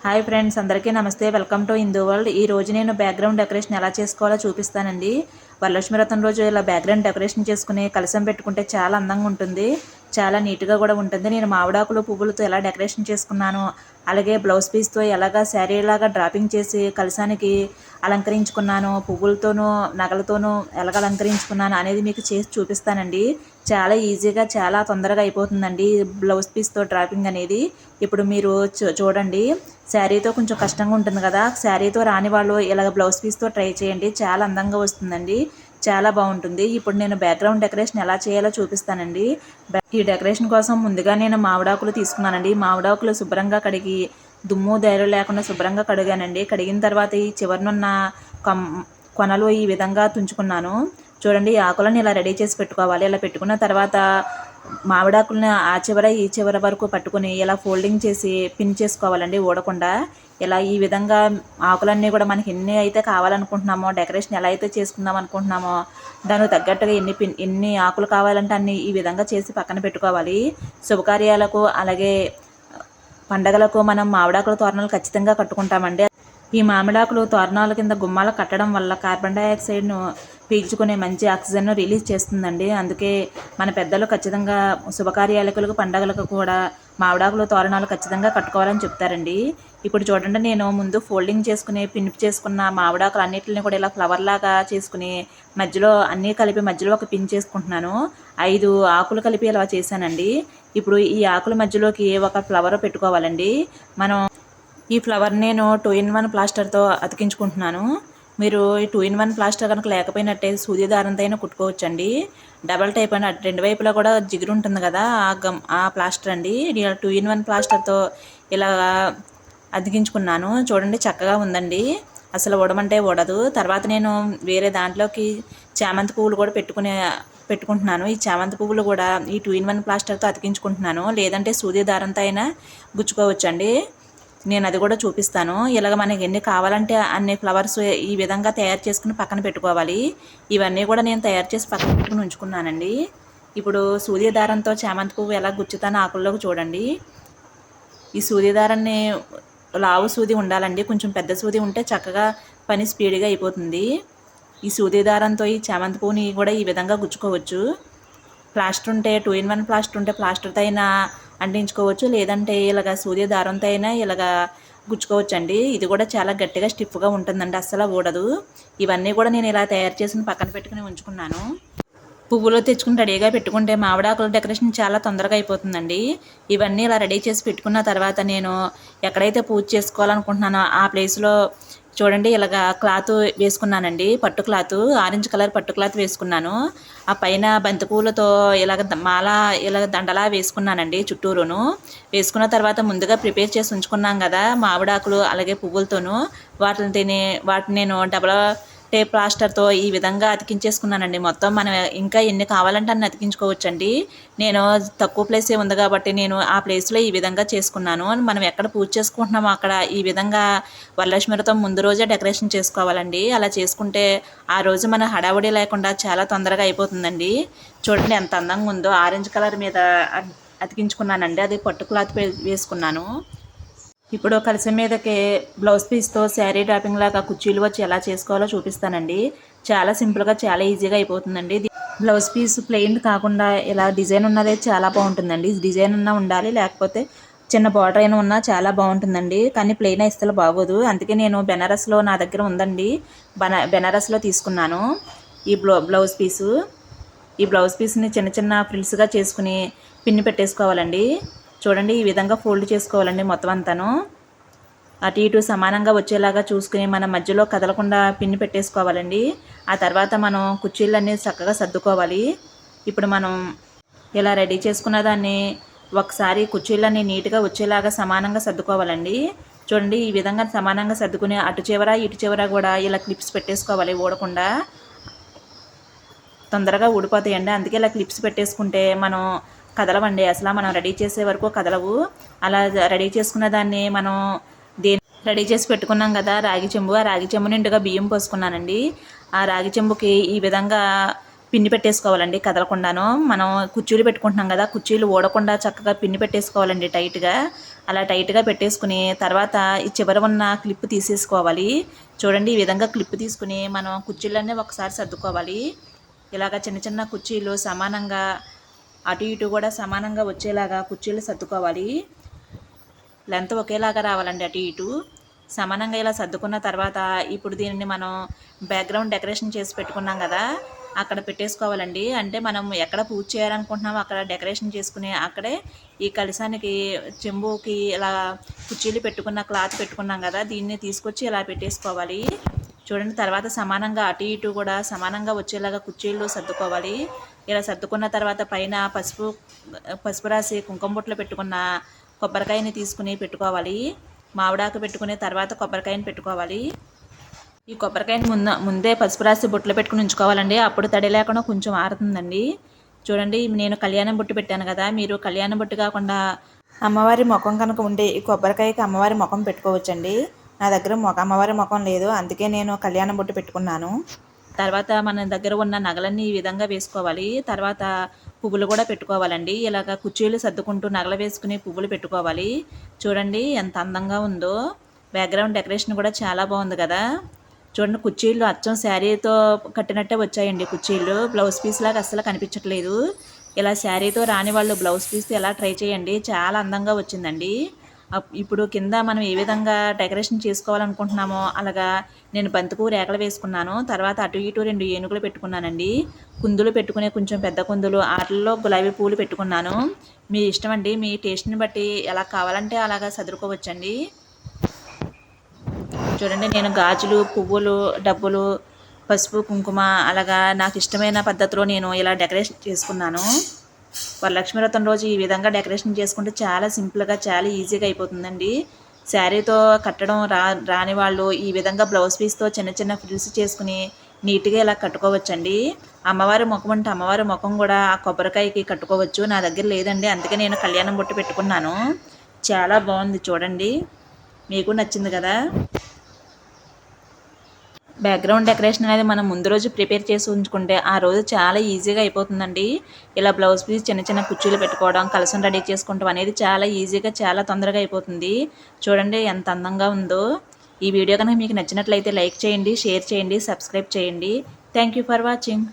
Hi friends, అందరికీ నమస్తే. Welcome to Hindu world. ఈ రోజు నేను బ్యాక్గ్రౌండ్ డెకరేషన్ ఎలా చేసుకోవాలో చూపిస్తానండి. వరలక్ష్మి వ్రతం రోజు ఇలా బ్యాక్గ్రౌండ్ డెకరేషన్ చేసుకుని కలశం పెట్టుకుంటే చాలా అందంగా ఉంటుంది, చాలా నీట్గా కూడా ఉంటుంది. నేను మామిడాకులు పువ్వులతో ఎలా డెకరేషన్ చేసుకున్నాను, అలాగే బ్లౌజ్ పీస్తో ఎలాగా శారీ లాగా డ్రాపింగ్ చేసి కలశానికి అలంకరించుకున్నాను, పువ్వులతోనూ నగలతోనూ ఎలాగ అలంకరించుకున్నాను అనేది మీకు చేసి చూపిస్తానండి. చాలా ఈజీగా చాలా తొందరగా అయిపోతుందండి బ్లౌజ్ పీస్తో డ్రాపింగ్ అనేది. ఇప్పుడు మీరు చూడండి, శారీతో కొంచెం కష్టంగా ఉంటుంది కదా, శారీతో రాని వాళ్ళు ఇలాగ బ్లౌజ్ పీస్తో ట్రై చేయండి, చాలా అందంగా వస్తుందండి, చాలా బాగుంటుంది. ఇప్పుడు నేను బ్యాక్గ్రౌండ్ డెకరేషన్ ఎలా చేయాలో చూపిస్తానండి. ఈ డెకరేషన్ కోసం ముందుగా నేను మామిడాకులు తీసుకున్నానండి. మామిడాకులు శుభ్రంగా కడిగి దుమ్ము ధైర్యం లేకుండా శుభ్రంగా కడిగానండి. కడిగిన తర్వాత ఈ చివరనున్న కొనలు ఈ విధంగా తుంచుకున్నాను. చూడండి, ఈ ఆకులను ఇలా రెడీ చేసి పెట్టుకోవాలి. ఇలా పెట్టుకున్న తర్వాత మామిడాకులను ఆ చివర ఈ చివర వరకు పట్టుకుని ఇలా ఫోల్డింగ్ చేసి పిన్ చేసుకోవాలండి, ఊడకుండా. ఇలా ఈ విధంగా ఆకులన్నీ కూడా మనకి ఎన్ని అయితే కావాలనుకుంటున్నామో, డెకరేషన్ ఎలా అయితే చేసుకుందాం అనుకుంటున్నామో దానికి తగ్గట్టుగా ఎన్ని ఆకులు కావాలంటే అన్ని ఈ విధంగా చేసి పక్కన పెట్టుకోవాలి. శుభకార్యాలకు అలాగే పండగలకు మనం మామిడాకుల తోరణాలు ఖచ్చితంగా కట్టుకుంటామండి. ఈ మామిడాకులు తోరణాల కింద గుమ్మాలు కట్టడం వల్ల కార్బన్ డైఆక్సైడ్ను పీల్చుకునే మంచి ఆక్సిజన్ను రిలీజ్ చేస్తుందండి. అందుకే మన పెద్దలు ఖచ్చితంగా శుభకార్యాలకు పండగలకు కూడా మామిడాకులు తోరణాలు ఖచ్చితంగా కట్టుకోవాలని చెప్తారండి. ఇప్పుడు చూడండి, నేను ముందు ఫోల్డింగ్ చేసుకుని పిన్ చేసుకున్న మామిడాకులు అన్నిటిని కూడా ఇలా ఫ్లవర్ లాగా చేసుకుని మధ్యలో అన్నీ కలిపి మధ్యలో ఒక పిన్ చేసుకుంటున్నాను. 5 ఆకులు కలిపి ఇలా చేశానండి. ఇప్పుడు ఈ ఆకుల మధ్యలోకి ఒక ఫ్లవర్ పెట్టుకోవాలండి. మనం ఈ ఫ్లవర్ నేను 2-in-1 ప్లాస్టర్తో అతికించుకుంటున్నాను. మీరు ఈ 2-in-1 ప్లాస్టర్ కనుక లేకపోయినట్టే సూది దారంతో అయినా కుట్టుకోవచ్చండి. డబల్ టైప్ అని రెండు వైపులా కూడా జిగురు ఉంటుంది కదా, ఆ ప్లాస్టర్ అండి. 2-in-1 ప్లాస్టర్తో ఇలా అతికించుకున్నాను. చూడండి, చక్కగా ఉందండి, అసలు ఉడమంటే ఉడదు. తర్వాత నేను వేరే దాంట్లోకి చామంతి పువ్వులు కూడా పెట్టుకుంటున్నాను. ఈ చామంతి పువ్వులు కూడా ఈ 2-in-1 ప్లాస్టర్తో అతికించుకుంటున్నాను. లేదంటే సూది దారంతో అయినా గుచ్చుకోవచ్చండి. నేను అది కూడా చూపిస్తాను. ఇలాగ మనకి ఎన్ని కావాలంటే అన్ని ఫ్లవర్స్ ఈ విధంగా తయారు చేసుకుని పక్కన పెట్టుకోవాలి. ఇవన్నీ కూడా నేను తయారు చేసి పక్కన పెట్టుకుని ఉంచుకున్నానండి. ఇప్పుడు సూది దారంతో చామంతి పువ్వు ఎలా గుచ్చుతానో ఆకుల్లోకి చూడండి. ఈ సూది దారాన్ని లావు సూది ఉండాలండి, కొంచెం పెద్ద సూది ఉంటే చక్కగా పని స్పీడ్గా అయిపోతుంది. ఈ సూది దారంతో ఈ చామంతి పువ్వుని కూడా ఈ విధంగా గుచ్చుకోవచ్చు. ప్లాస్టర్ ఉంటే 2-in-1 ప్లాస్టర్ ఉంటే ప్లాస్టర్తో అయినా అంటించుకోవచ్చు, లేదంటే ఇలాగ సూది దారంతో అయినా ఇలాగ గుచ్చుకోవచ్చు అండి. ఇది కూడా చాలా గట్టిగా స్టిఫ్గా ఉంటుందండి, అస్సలు ఊడదు. ఇవన్నీ కూడా నేను ఇలా తయారు చేసిన పక్కన పెట్టుకుని ఉంచుకున్నాను. పువ్వులు తెచ్చుకుని రెడీగా పెట్టుకుంటే మామిడాకుల డెకరేషన్ చాలా తొందరగా అయిపోతుందండి. ఇవన్నీ ఇలా రెడీ చేసి పెట్టుకున్న తర్వాత నేను ఎక్కడైతే పూజ చేసుకోవాలనుకుంటున్నానో ఆ ప్లేస్లో చూడండి ఇలాగ క్లాత్ వేసుకున్నానండి, పట్టు క్లాత్, ఆరెంజ్ కలర్ పట్టు క్లాత్ వేసుకున్నాను. ఆ పైన బంతిపూలతో ఇలాగ మాల ఇలాగ దండలా వేసుకున్నానండి చుట్టూరును. వేసుకున్న తర్వాత ముందుగా ప్రిపేర్ చేసి ఉంచుకున్నాం కదా మామిడాకులు అలాగే పువ్వులతోనూ, వాటిని నేను డబల్ టేప్ ప్లాస్టర్తో ఈ విధంగా అతికించేసుకున్నానండి. మొత్తం మనం ఇంకా ఎన్ని కావాలంటే అన్ని అతికించుకోవచ్చండి. నేను తక్కువ ప్లేసే ఉంది కాబట్టి నేను ఆ ప్లేస్లో ఈ విధంగా చేసుకున్నాను. మనం ఎక్కడ పూజ చేసుకుంటున్నామో అక్కడ ఈ విధంగా వరలక్ష్మి వ్రతం ముందు రోజే డెకరేషన్ చేసుకోవాలండి. అలా చేసుకుంటే ఆ రోజు మన హడావుడి లేకుండా చాలా తొందరగా అయిపోతుందండి. చూడండి ఎంత అందంగా ఉందో, ఆరెంజ్ కలర్ మీద అతికించుకున్నానండి, అది పట్టు క్లాత్ వేసుకున్నాను. ఇప్పుడు కలశం మీదకి బ్లౌజ్ పీస్తో శారీ డ్రాపింగ్ లాగా కుర్చీలు వచ్చి ఎలా చేసుకోవాలో చూపిస్తానండి. చాలా సింపుల్గా చాలా ఈజీగా అయిపోతుందండి. బ్లౌజ్ పీస్ ప్లెయిన్ కాకుండా ఇలా డిజైన్ ఉన్నదే చాలా బాగుంటుందండి. డిజైన్ ఉన్నా ఉండాలి, లేకపోతే చిన్న బార్డర్ అయినా ఉన్నా చాలా బాగుంటుందండి. కానీ ప్లెయిన్ ఇస్తే బాగోదు. అందుకే నేను బెనారస్లో నా దగ్గర ఉందండి, బెనారస్లో తీసుకున్నాను ఈ బ్లౌజ్ పీసు. ఈ బ్లౌజ్ పీస్ని చిన్న చిన్న ఫ్రిల్స్గా చేసుకుని పిన్ని పెట్టేసుకోవాలండి. చూడండి, ఈ విధంగా ఫోల్డ్ చేసుకోవాలండి మొత్తం అంతాను. అటు ఇటు సమానంగా వచ్చేలాగా చూసుకుని మనం మధ్యలో కదలకుండా పిన్ని పెట్టేసుకోవాలండి. ఆ తర్వాత మనం కుర్చీలన్నీ చక్కగా సర్దుకోవాలి. ఇప్పుడు మనం ఇలా రెడీ చేసుకున్న దాన్ని ఒకసారి కుర్చీలన్నీ నీట్గా వచ్చేలాగా సమానంగా సర్దుకోవాలండి. చూడండి, ఈ విధంగా సమానంగా సర్దుకుని అటు చివర ఇటు చివర కూడా ఇలా క్లిప్స్ పెట్టేసుకోవాలి, ఊడకుండా. తొందరగా ఊడిపోతాయండి, అందుకే ఇలా క్లిప్స్ పెట్టేసుకుంటే మనం కదలవండి, అసలు మనం రెడీ చేసే వరకు కదలవు. అలా రెడీ చేసుకున్న దాన్ని మనం రెడీ చేసి పెట్టుకున్నాం కదా రాగి చెంబు, ఆ రాగి చెంబు నిండుగా బియ్యం పోసుకున్నానండి. ఆ రాగి చెంబుకి ఈ విధంగా పిన్ని పెట్టేసుకోవాలండి, కదలకుండాను. మనం కుర్చీలు పెట్టుకుంటున్నాం కదా, కుర్చీలు ఊడకుండా చక్కగా పిన్ని పెట్టేసుకోవాలండి టైట్గా. అలా టైట్గా పెట్టేసుకుని తర్వాత ఈ చివర ఉన్న క్లిప్ తీసేసుకోవాలి. చూడండి, ఈ విధంగా క్లిప్ తీసుకుని మనం కుర్చీలన్నీ ఒకసారి సర్దుకోవాలి. ఇలాగ చిన్న చిన్న కుర్చీలు సమానంగా అటు ఇటు కూడా సమానంగా వచ్చేలాగా కుర్చీలు సర్దుకోవాలి. లెంత్ ఒకేలాగా రావాలండి, అటు ఇటు సమానంగా ఇలా సర్దుకున్న తర్వాత ఇప్పుడు దీనిని మనం బ్యాక్గ్రౌండ్ డెకరేషన్ చేసి పెట్టుకున్నాం కదా, అక్కడ పెట్టేసుకోవాలండి. అంటే మనం ఎక్కడ పూజ చేయాలనుకుంటున్నామో అక్కడ డెకరేషన్ చేసుకుని అక్కడే ఈ కలశానికి చెంబుకి ఇలా కుర్చీలు పెట్టుకున్న క్లాత్ పెట్టుకున్నాం కదా, దీన్ని తీసుకొచ్చి ఇలా పెట్టేసుకోవాలి. చూడండి, తర్వాత సమానంగా అటు ఇటు కూడా సమానంగా వచ్చేలాగా కుర్చీలు సర్దుకోవాలి. ఇలా సర్దుకున్న తర్వాత పైన పసుపు రాసి కుంకుమ బొట్లు పెట్టుకున్న కొబ్బరికాయని తీసుకుని పెట్టుకోవాలి. మామిడాకు పెట్టుకుని తర్వాత కొబ్బరికాయని పెట్టుకోవాలి. ఈ కొబ్బరికాయని ముందే పసుపు రాసి బొట్లు పెట్టుకుని ఉంచుకోవాలండి, అప్పుడు తడి లేకుండా కొంచెం ఆరుతుందండి. చూడండి, నేను కళ్యాణం బొట్టు పెట్టాను కదా, మీరు కళ్యాణం బొట్టు కాకుండా అమ్మవారి ముఖం కనుక ఉంటే ఈ కొబ్బరికాయకి అమ్మవారి ముఖం పెట్టుకోవచ్చండి. నా దగ్గర అమ్మవారి ముఖం లేదు, అందుకే నేను కళ్యాణం బొట్టు పెట్టుకున్నాను. తర్వాత మన దగ్గర ఉన్న నగలన్నీ ఈ విధంగా వేసుకోవాలి. తర్వాత పువ్వులు కూడా పెట్టుకోవాలండి. ఇలాగ కుర్చీలు సర్దుకుంటూ నగలు వేసుకుని పువ్వులు పెట్టుకోవాలి. చూడండి ఎంత అందంగా ఉందో. బ్యాక్గ్రౌండ్ డెకరేషన్ కూడా చాలా బాగుంది కదా. చూడండి, కుర్చీలు అచ్చం శారీతో కట్టినట్టే వచ్చాయండి. కుర్చీలు బ్లౌజ్ పీస్ లాగా అస్సలు కనిపించట్లేదు. ఇలా శారీతో రాని వాళ్ళు బ్లౌజ్ పీస్ ఎలా ట్రై చేయండి, చాలా అందంగా వచ్చిందండి. ఇప్పుడు కింద మనం ఏ విధంగా డెకరేషన్ చేసుకోవాలనుకుంటున్నామో అలాగా నేను బంతిపూ రేకలు వేసుకున్నాను. తర్వాత అటు ఇటు 2 ఏనుగులు పెట్టుకున్నానండి. కుందులు పెట్టుకునే కొంచెం పెద్ద కుందులు, వాటిల్లో గులాబీ పూలు పెట్టుకున్నాను. మీ ఇష్టం అండి, మీ టేస్ట్ని బట్టి ఎలా కావాలంటే అలాగా సదురుకోవచ్చండి. చూడండి, నేను గాజులు, పువ్వులు, డబ్బులు, పసుపు, కుంకుమ అలాగా నాకు ఇష్టమైన పద్ధతిలో నేను ఇలా డెకరేషన్ చేసుకున్నాను. వరలక్ష్మి వ్రతం రోజు ఈ విధంగా డెకరేషన్ చేసుకుంటే చాలా సింపుల్గా చాలా ఈజీగా అయిపోతుందండి. శారీతో కట్టడం రాని వాళ్ళు ఈ విధంగా బ్లౌజ్ పీస్తో చిన్న చిన్న ఫ్రిల్స్ చేసుకుని నీట్గా ఇలా కట్టుకోవచ్చండి. అమ్మవారి ముఖం అంటే అమ్మవారి ముఖం కూడా ఆ కొబ్బరికాయకి కట్టుకోవచ్చు. నా దగ్గర లేదండి, అందుకే నేను కళ్యాణం బొట్టు పెట్టుకున్నాను. చాలా బాగుంది చూడండి, మీకు నచ్చింది కదా. బ్యాక్గ్రౌండ్ డెకరేషన్ అనేది మనం ముందు రోజు ప్రిపేర్ చేసి ఉంచుకుంటే ఆ రోజు చాలా ఈజీగా అయిపోతుందండి. ఇలా బ్లౌజ్ పీస్ చిన్న చిన్న కుర్చీలు పెట్టుకోవడం, కలసం రెడీ చేసుకుంటాం అనేది చాలా ఈజీగా చాలా తొందరగా అయిపోతుంది. చూడండి ఎంత అందంగా ఉందో. ఈ వీడియో కనుక మీకు నచ్చినట్లయితే లైక్ చేయండి, షేర్ చేయండి, సబ్స్క్రైబ్ చేయండి. Thank you for watching.